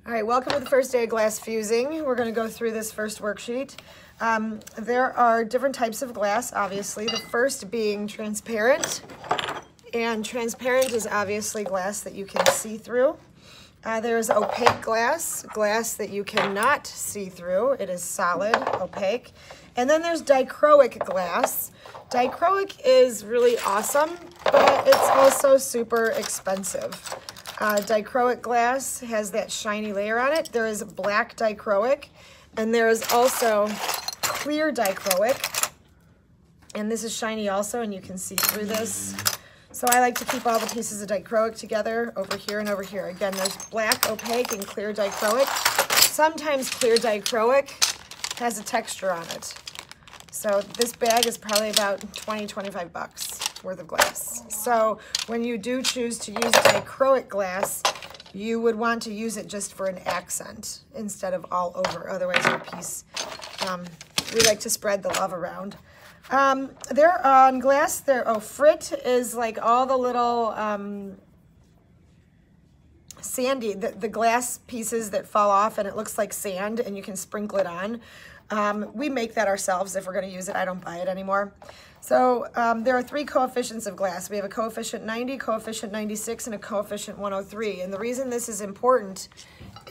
All right, welcome to the first day of glass fusing. We're going to go through this first worksheet. There are different types of glass, obviously. The first being transparent, and transparent is obviously glass that you can see through. There's opaque glass, glass that you cannot see through. It is solid, opaque. And then there's dichroic glass. Dichroic is really awesome, but it's also super expensive. Dichroic glass has that shiny layer on it. There is black dichroic, and there is also clear dichroic. And this is shiny also, and you can see through this. So I like to keep all the pieces of dichroic together over here and over here. Again, there's black, opaque, and clear dichroic. Sometimes clear dichroic has a texture on it. So this bag is probably about 20, 25 bucks worth of glass. So when you do choose to use dichroic glass, you would want to use it just for an accent instead of all over. Otherwise your piece, we like to spread the love around. There on glass, frit is like all the little sandy, the glass pieces that fall off and it looks like sand and you can sprinkle it on. We make that ourselves if we're going to use it. I don't buy it anymore. So there are three coefficients of glass. We have a coefficient 90, coefficient 96, and a coefficient 103. And the reason this is important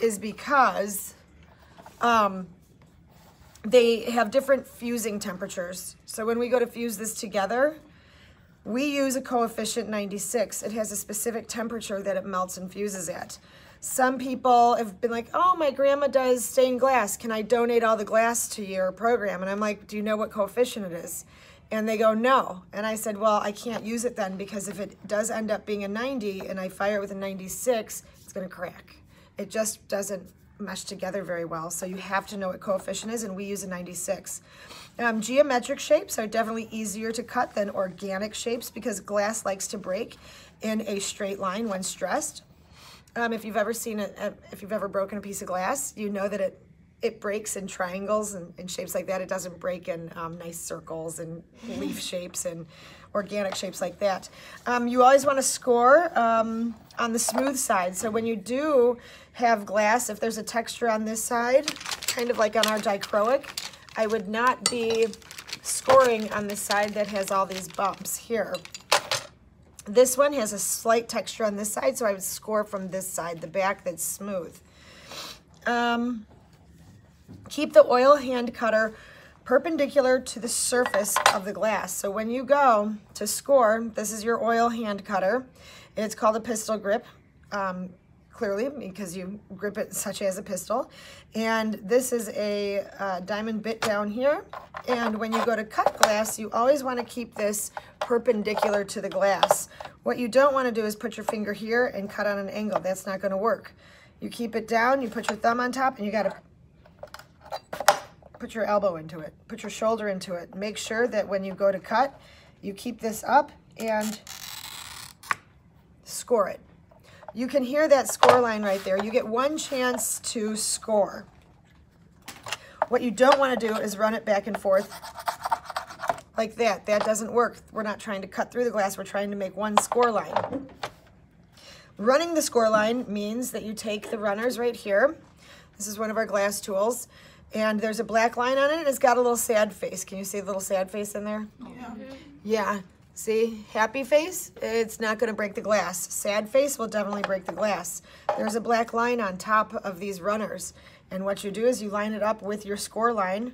is because they have different fusing temperatures. So when we go to fuse this together, we use a coefficient 96. It has a specific temperature that it melts and fuses at. Some people have been like, oh, my grandma does stained glass. Can I donate all the glass to your program? And I'm like, do you know what coefficient it is? And they go, no. And I said, well, I can't use it then because if it does end up being a 90 and I fire it with a 96, it's going to crack. It just doesn't mesh together very well. So you have to know what coefficient is, and we use a 96. Geometric shapes are definitely easier to cut than organic shapes because glass likes to break in a straight line when stressed. If you've ever seen if you've ever broken a piece of glass, you know that it breaks in triangles and shapes like that. It doesn't break in nice circles and leaf shapes and organic shapes like that. You always want to score on the smooth side. So when you do have glass, if there's a texture on this side, kind of like on our dichroic, I would not be scoring on the side that has all these bumps here. This one has a slight texture on this side, so I would score from this side, the back that's smooth. Keep the oil hand cutter perpendicular to the surface of the glass. So when you go to score, this is your oil hand cutter. It's called a pistol grip, clearly, because you grip it such as a pistol. And this is a diamond bit down here. And when you go to cut glass, you always want to keep this perpendicular to the glass. What you don't want to do is put your finger here and cut on an angle. That's not going to work. You keep it down, you put your thumb on top, and you got to put your elbow into it, put your shoulder into it. Make sure that when you go to cut, you keep this up and score it. You can hear that score line right there. You get one chance to score. What you don't want to do is run it back and forth like that. That doesn't work. We're not trying to cut through the glass. We're trying to make one score line. Running the score line means that you take the runners right here. This is one of our glass tools. And there's a black line on it, and it's got a little sad face. Can you see the little sad face in there? Yeah. Yeah. See? Happy face, it's not going to break the glass. Sad face will definitely break the glass. There's a black line on top of these runners. And what you do is you line it up with your score line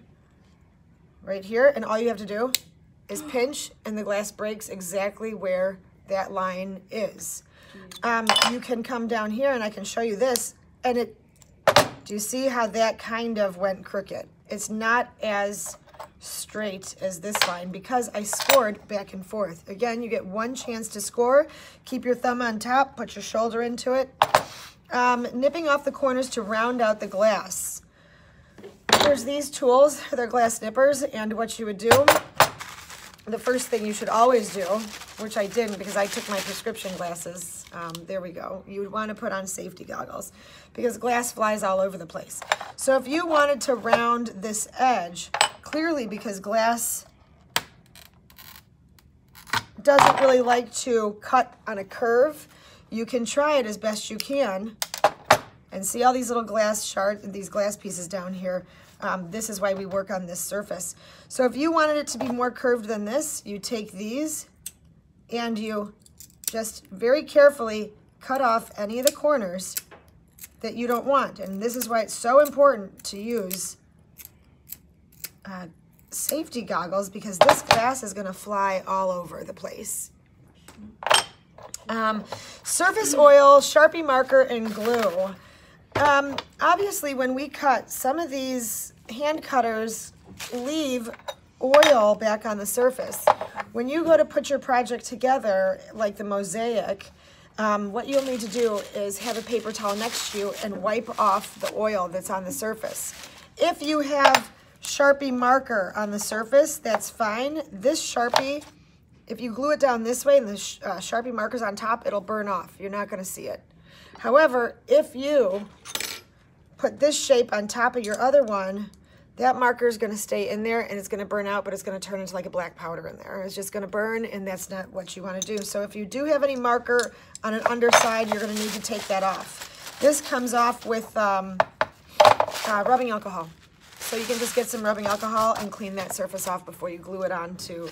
right here, and all you have to do is pinch, and the glass breaks exactly where that line is. You can come down here, and I can show you this, and do you see how that kind of went crooked? It's not as straight as this line because I scored back and forth. Again, you get one chance to score. Keep your thumb on top, put your shoulder into it. Nipping off the corners to round out the glass. There's these tools, they're glass nippers, and what you would do, the first thing you should always do, which I didn't because I took my prescription glasses, there we go. You would want to put on safety goggles because glass flies all over the place. So if you wanted to round this edge, clearly because glass doesn't really like to cut on a curve, you can try it as best you can And see all these little glass shards, these glass pieces down here? This is why we work on this surface. So if you wanted it to be more curved than this, you take these and you just very carefully cut off any of the corners that you don't want. And this is why it's so important to use safety goggles, because this glass is going to fly all over the place. Surface oil, Sharpie marker, and glue. Obviously, when we cut, some of these hand cutters leave oil back on the surface. When you go to put your project together, like the mosaic, what you'll need to do is have a paper towel next to you and wipe off the oil that's on the surface. If you have Sharpie marker on the surface, that's fine. This Sharpie, if you glue it down this way and the Sharpie marker's on top, it'll burn off. You're not going to see it. However, if you put this shape on top of your other one, that marker is going to stay in there and it's going to burn out, but it's going to turn into like a black powder in there. It's just going to burn, and that's not what you want to do. So if you do have any marker on an underside, you're going to need to take that off. This comes off with rubbing alcohol. So you can just get some rubbing alcohol and clean that surface off before you glue it onto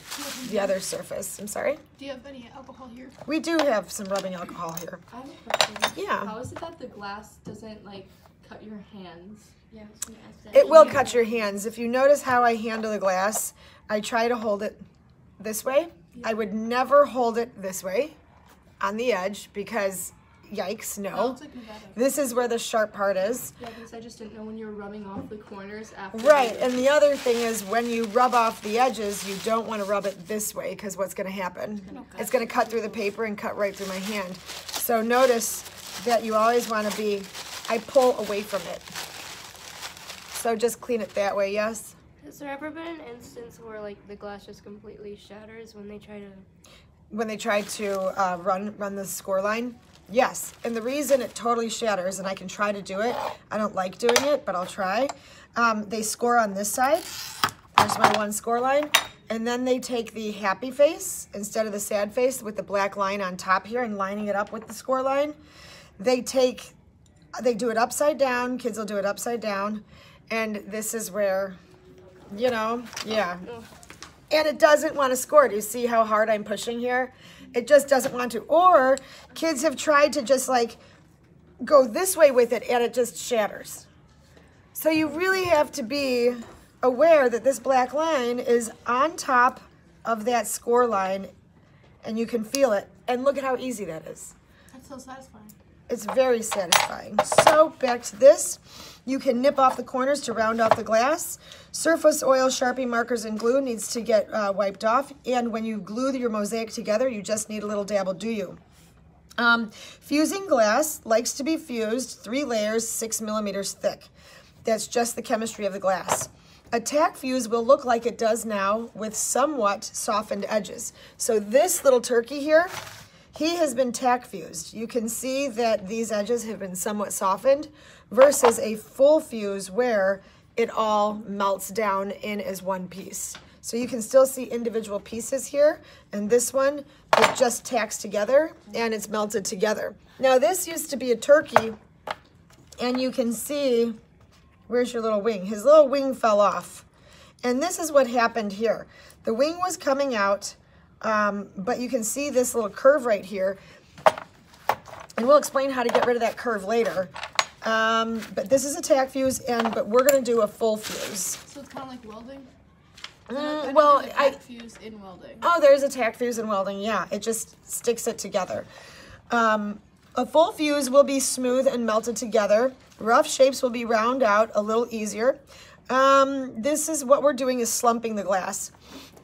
the other surface. I'm sorry? Do you have any alcohol here? We do have some rubbing alcohol here. I have a question. Yeah. How is it that the glass doesn't, like, cut your hands? Yeah, I was gonna ask that. It will cut your hands. If you notice how I handle the glass, I try to hold it this way. I would never hold it this way on the edge because, yikes, no. It's like Nevada. This is where the sharp part is. Yeah, because I just didn't know when you were rubbing off the corners after. Right, and the other thing is when you rub off the edges, you don't want to rub it this way, because what's going to happen? It's going to cut through the paper and cut right through my hand. So notice that you always want to be, I pull away from it. So just clean it that way, yes? Has there ever been an instance where like the glass just completely shatters when they try to? When they try to run the score line? Yes, and the reason it totally shatters, and I can try to do it, I don't like doing it, but I'll try. They score on this side. There's my one score line. And then they take the happy face instead of the sad face with the black line on top here and lining it up with the score line. They do it upside down. Kids will do it upside down. And this is where, you know, yeah. And it doesn't want to score. Do you see how hard I'm pushing here? It just doesn't want to. Or kids have tried to just like go this way with it and it just shatters. So you really have to be aware that this black line is on top of that score line and you can feel it. And look at how easy that is. That's so satisfying. It's very satisfying. So back to this. You can nip off the corners to round off the glass. Surface oil, Sharpie markers, and glue needs to get wiped off. And when you glue your mosaic together, you just need a little dab will do you. Fusing glass likes to be fused 3 layers, 6 millimeters thick. That's just the chemistry of the glass. A tack fuse will look like it does now with somewhat softened edges. So this little turkey here, he has been tack fused. You can see that these edges have been somewhat softened versus a full fuse where it all melts down in as one piece. So you can still see individual pieces here, and this one, it just tacks together and it's melted together. Now this used to be a turkey, and you can see, where's your little wing? His little wing fell off. And this is what happened here. The wing was coming out, but you can see this little curve right here. And we'll explain how to get rid of that curve later. But this is a tack fuse, but we're going to do a full fuse. So it's kind of like welding? Well, tack fuse in welding. Oh, there's a tack fuse in welding, yeah. It just sticks it together. A full fuse will be smooth and melted together. Rough shapes will be round out a little easier. This is what we're doing is slumping the glass.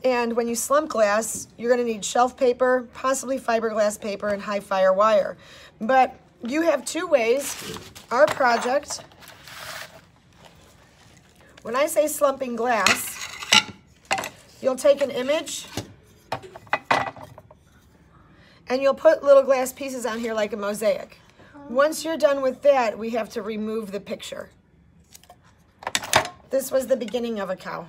And when you slump glass, you're going to need shelf paper, possibly fiberglass paper, and high fire wire. But you have 2 ways. Our project, when I say slumping glass, you'll take an image and you'll put little glass pieces on here like a mosaic. Once you're done with that, we have to remove the picture. This was the beginning of a cow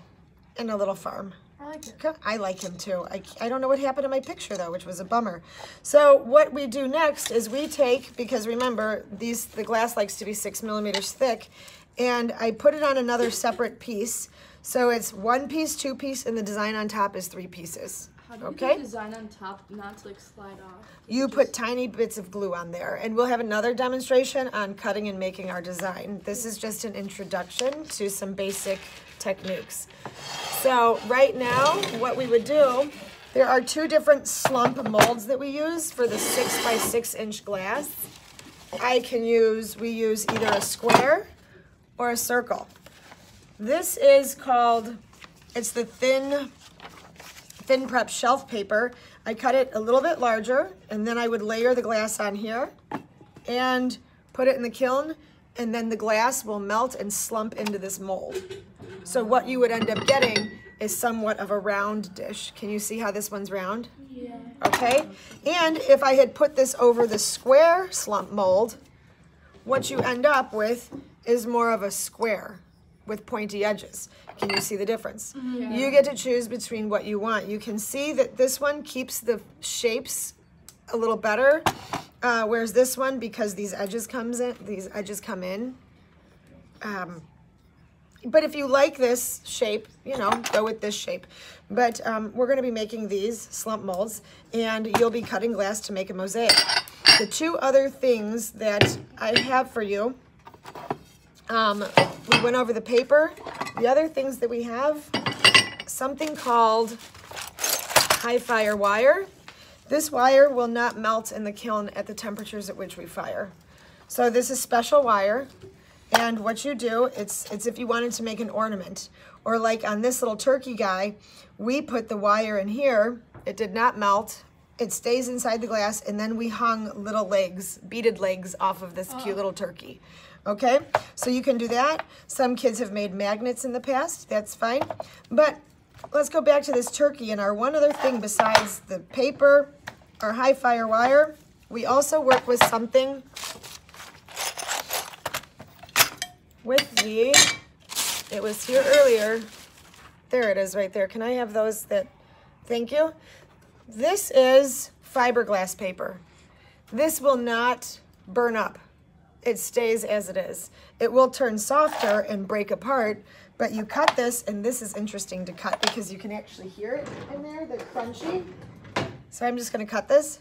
in a little farm. I like it. I like him too. I don't know what happened to my picture though, which was a bummer. So what we do next is we take, because remember, the glass likes to be 6 millimeters thick, and I put it on another separate piece. So it's 1 piece, 2 piece, and the design on top is 3 pieces. How do you Okay? do design on top not to like slide off? You put tiny bits of glue on there, and we'll have another demonstration on cutting and making our design. This is just an introduction to some basic techniques. So right now, what we would do, there are 2 different slump molds that we use for the 6 by 6 inch glass. We use either a square or a circle. This is called, it's the thin prep shelf paper. I cut it a little bit larger, and then I would layer the glass on here and put it in the kiln, and then the glass will melt and slump into this mold. So what you would end up getting is somewhat of a round dish. Can you see how this one's round? Yeah. Okay, and if I had put this over the square slump mold, what you end up with is more of a square with pointy edges. Can you see the difference? Yeah. You get to choose between what you want. You can see that this one keeps the shapes a little better, whereas this one, because these edges come in. But if you like this shape, go with this shape. But we're going to be making these slump molds, and you'll be cutting glass to make a mosaic. The 2 other things that I have for you, we went over the paper. The other things that we have, something called high fire wire. This wire will not melt in the kiln at the temperatures at which we fire. So this is special wire. And what you do, it's if you wanted to make an ornament, or like on this little turkey guy, we put the wire in here. It did not melt. It stays inside the glass, and then we hung little legs, beaded legs off of this cute little turkey. Okay, so you can do that. Some kids have made magnets in the past. That's fine. But let's go back to this turkey, and our one other thing besides the paper, our high fire wire, we also work with something it was here earlier. There it is right there. Can I have those thank you. This is fiberglass paper. This will not burn up. It stays as it is. It will turn softer and break apart, but you cut this, and this is interesting to cut because you can actually hear it in there, the crunchy. So I'm just gonna cut this.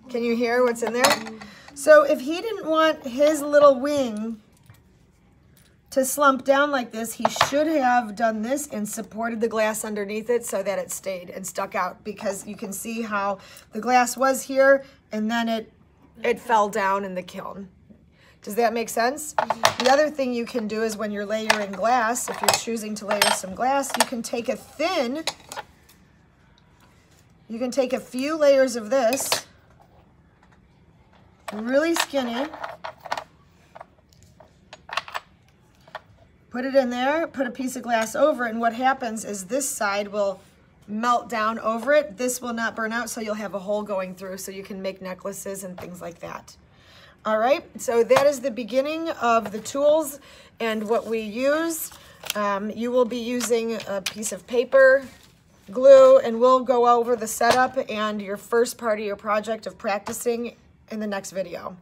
Can you hear what's in there? So if he didn't want his little wing to slump down like this, he should have done this and supported the glass underneath it so that it stayed and stuck out, because you can see how the glass was here and then it fell down in the kiln. Does that make sense? The other thing you can do is when you're layering glass, if you're choosing to layer some glass, you can take a few layers of this, really skinny, put it in there, put a piece of glass over it, and what happens is this side will melt down over it. This will not burn out, so you'll have a hole going through so you can make necklaces and things like that. All right, so that is the beginning of the tools and what we use. You will be using a piece of paper, glue, and we'll go over the setup and your first part of your project of practicing in the next video.